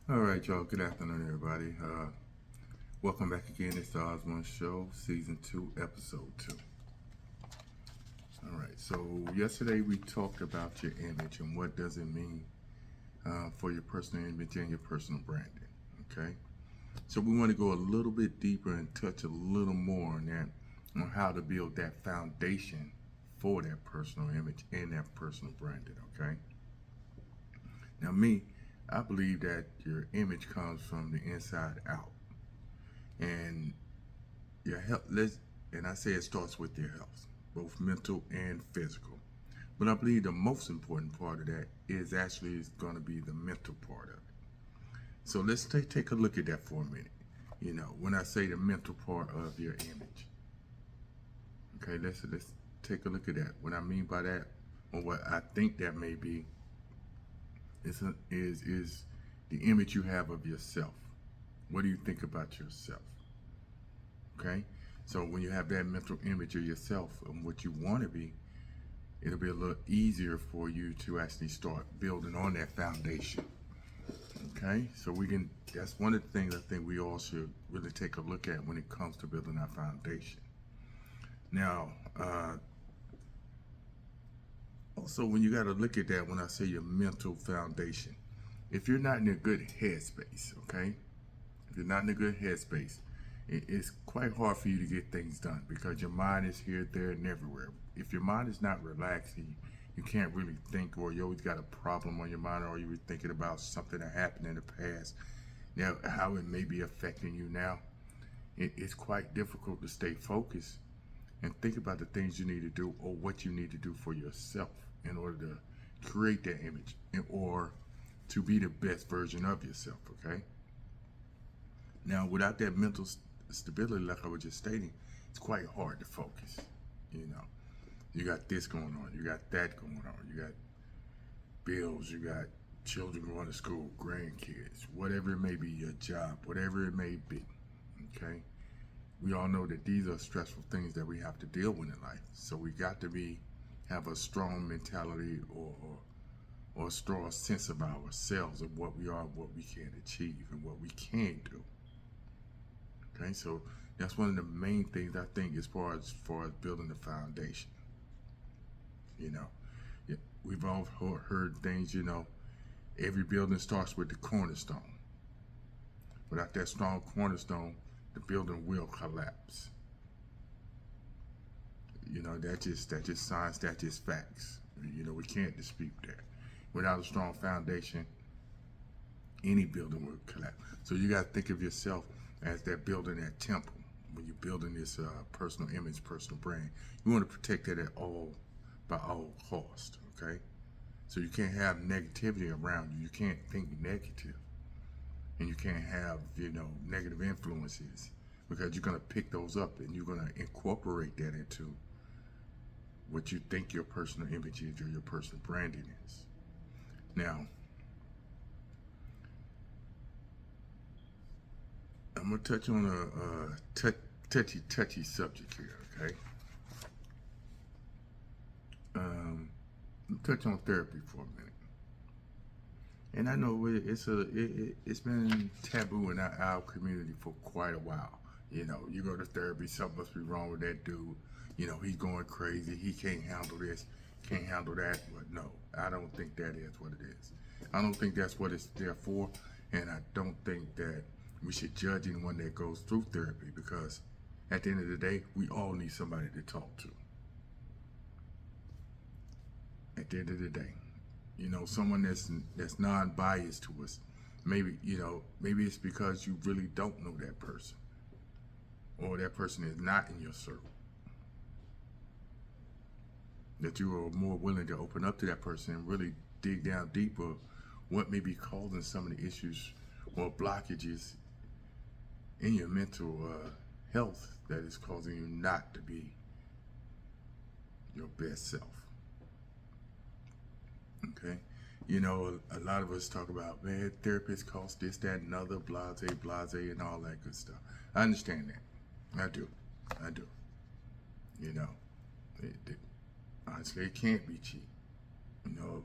All right, y'all. Good afternoon, everybody. Welcome back again. It's the Osborne Show, Season 2, Episode 2. All right, so yesterday we talked about your image and what does it mean for your personal image and your personal branding, okay? So we want to go a little bit deeper and touch a little more on that, on how to build that foundation for that personal image and that personal branding, okay? Now, I believe that your image comes from the inside out. And your health, and I say it starts with your health, both mental and physical. But I believe the most important part of that is going to be the mental part of it. So let's take a look at that for a minute. You know, when I say the mental part of your image, okay, let's take a look at that. What I mean by that, or what I think that may be, is the image you have of yourself. What do you think about yourself? Okay, so when you have that mental image of yourself and what you want to be, it'll be a little easier for you to actually start building on that foundation. Okay, so that's one of the things I think we all should really take a look at when it comes to building our foundation. Now, also when you got to look at that, when I say your mental foundation, if you're not in a good headspace, okay, if you're not in a good headspace, it's quite hard for you to get things done because your mind is here, there, and everywhere. If your mind is not relaxed, you can't really think, or you always got a problem on your mind, or you were thinking about something that happened in the past, now how it may be affecting you now. It's quite difficult to stay focused and think about the things you need to do or what you need to do for yourself in order to create that image or to be the best version of yourself, okay? Now, without that mental stability, like I was just stating, it's quite hard to focus. You know, you got this going on, you got that going on, you got bills, you got children going to school, grandkids, whatever it may be, your job, whatever it may be. Okay, we all know that these are stressful things that we have to deal with in life. So we got to have a strong mentality or a strong sense of ourselves of what we are, what we can achieve, and what we can do. Okay, so that's one of the main things I think as far as building the foundation. You know, we've all heard things. You know, every building starts with the cornerstone. Without that strong cornerstone, the building will collapse. You know, that's just science. That's just facts. You know, we can't dispute that. Without a strong foundation, any building will collapse. So you got to think of yourself as that building, that temple. When you're building this personal image, personal brand, you want to protect it by all cost. Okay, so you can't have negativity around you. You can't think negative, and you can't have negative influences because you're gonna pick those up and you're gonna incorporate that into what you think your personal image is or your personal branding is. Now, I'm gonna touch on a touchy subject here, okay? Touch on therapy for a minute, and I know it's been taboo in our community for quite a while. You know, you go to therapy, something must be wrong with that dude. You know, he's going crazy. He can't handle this, can't handle that. But no, I don't think that is what it is. I don't think that's what it's there for, and I don't think that we should judge anyone that goes through therapy because at the end of the day, we all need somebody to talk to. At the end of the day, you know, someone that's non-biased to us. Maybe it's because you really don't know that person, or that person is not in your circle. That you are more willing to open up to that person and really dig down deeper what may be causing some of the issues or blockages in your mental health that is causing you not to be your best self. Okay, you know, a lot of us talk about, man, therapists cost this, that, and other, blase, and all that good stuff. I understand that. I do. You know, honestly, it can't be cheap. You know,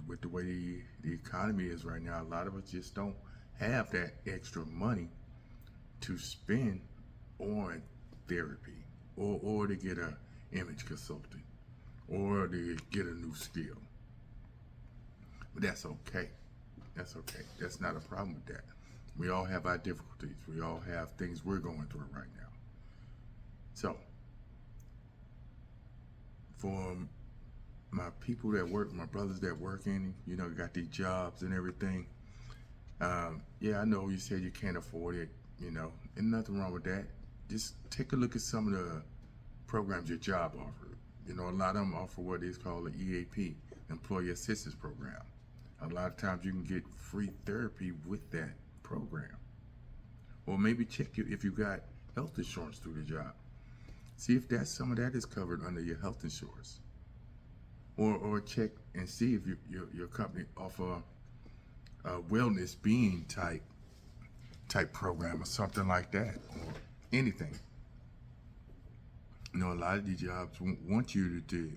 with the way the economy is right now, a lot of us just don't have that extra money to spend on therapy or to get a image consultant or to get a new skill. But that's okay. That's okay. That's not a problem with that. We all have our difficulties. We all have things we're going through right now. So, for my people that work, my brothers that work in, got these jobs and everything. Yeah, I know you said you can't afford it, and nothing wrong with that. Just take a look at some of the programs your job offers. A lot of them offer what is called an EAP, Employee Assistance Program. A lot of times you can get free therapy with that program. Or maybe check if you got health insurance through the job. See if some of that is covered under your health insurance. Or check and see if your company offer a wellness being type program or something like that, or anything. A lot of these jobs want you to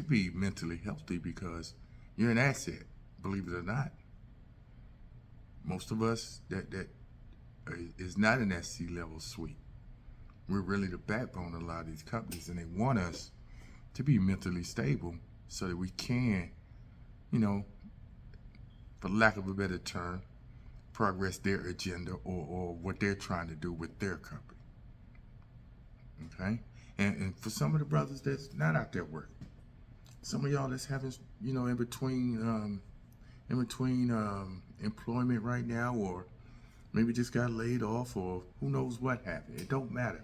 be mentally healthy because you're an asset, believe it or not. Most of us that is not in that C-level suite. We're really the backbone of a lot of these companies, and they want us to be mentally stable so that we can, for lack of a better term, progress their agenda or what they're trying to do with their company. Okay? And for some of the brothers that's not out there working, some of y'all that's having, in between employment right now, or maybe just got laid off, or who knows what happened. It don't matter.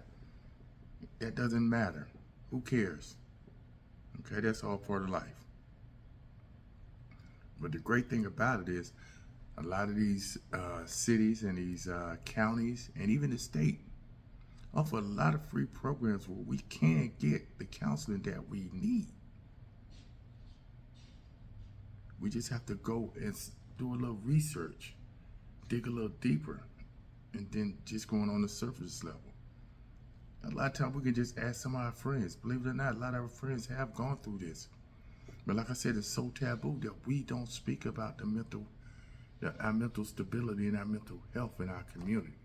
That doesn't matter. Who cares? Okay, that's all part of life. But the great thing about it is a lot of these cities and these counties and even the state offer a lot of free programs where we can get the counseling that we need. We just have to go and do a little research, dig a little deeper, and then just going on the surface level. A lot of times we can just ask some of our friends. Believe it or not, a lot of our friends have gone through this. But like I said, it's so taboo that we don't speak about our mental stability and our mental health in our community.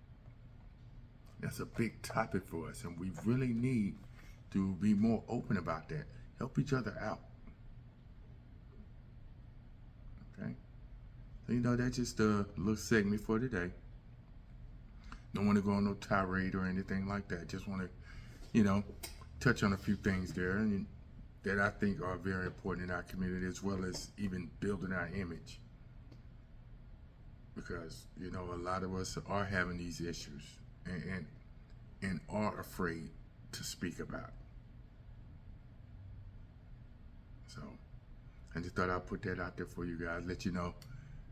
That's a big topic for us, and we really need to be more open about that. Help each other out. Okay? So, that's just a little segment for today. Don't want to go on no tirade or anything like that. Just want to, touch on a few things there and that I think are very important in our community, as well as even building our image. Because, a lot of us are having these issues and are afraid to speak about. So, I just thought I'd put that out there for you guys, let you know.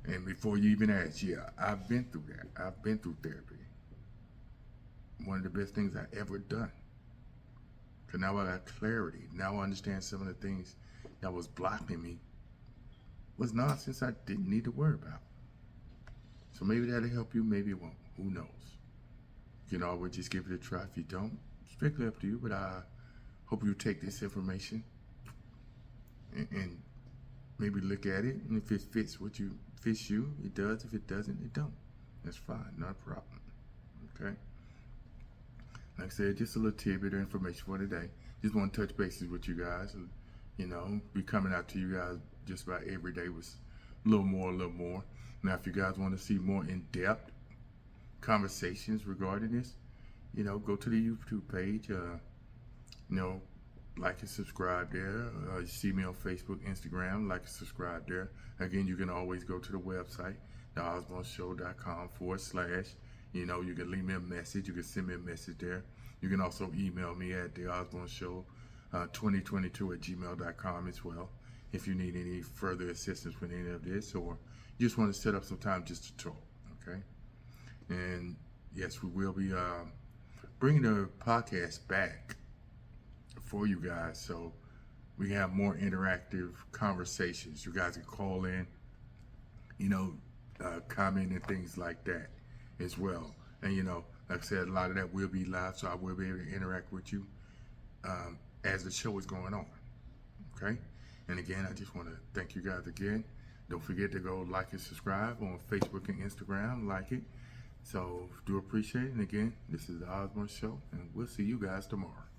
And before you even ask, yeah, I've been through that. I've been through therapy. One of the best things I ever done. Because now I got clarity. Now I understand some of the things that was blocking me was nonsense I didn't need to worry about. So maybe that'll help you, maybe it won't. Who knows? You can always just give it a try. If you don't, strictly up to you. But I hope you take this information and maybe look at it. And if it fits you, it does. If it doesn't, it don't. That's fine. Not a problem. Okay? Like I said, just a little tidbit of information for today. Just want to touch bases with you guys. Be coming out to you guys just about every day with a little more. Now, if you guys want to see more in-depth conversations regarding this, go to the YouTube page. Like and subscribe there. You see me on Facebook, Instagram. Like and subscribe there. Again, you can always go to the website, theosborneshow.com/. You can leave me a message. You can send me a message there. You can also email me at theosborneshow2022@gmail.com as well if you need any further assistance with any of this, or you just want to set up some time just to talk, okay? And yes, we will be bringing the podcast back for you guys, so we can have more interactive conversations. You guys can call in, comment and things like that as well. And like I said, a lot of that will be live, so I will be able to interact with you as the show is going on. Okay? And again, I just want to thank you guys again. Don't forget to go like and subscribe on Facebook and Instagram. Like it. So do appreciate it. And again, this is the Osborne Show, and we'll see you guys tomorrow.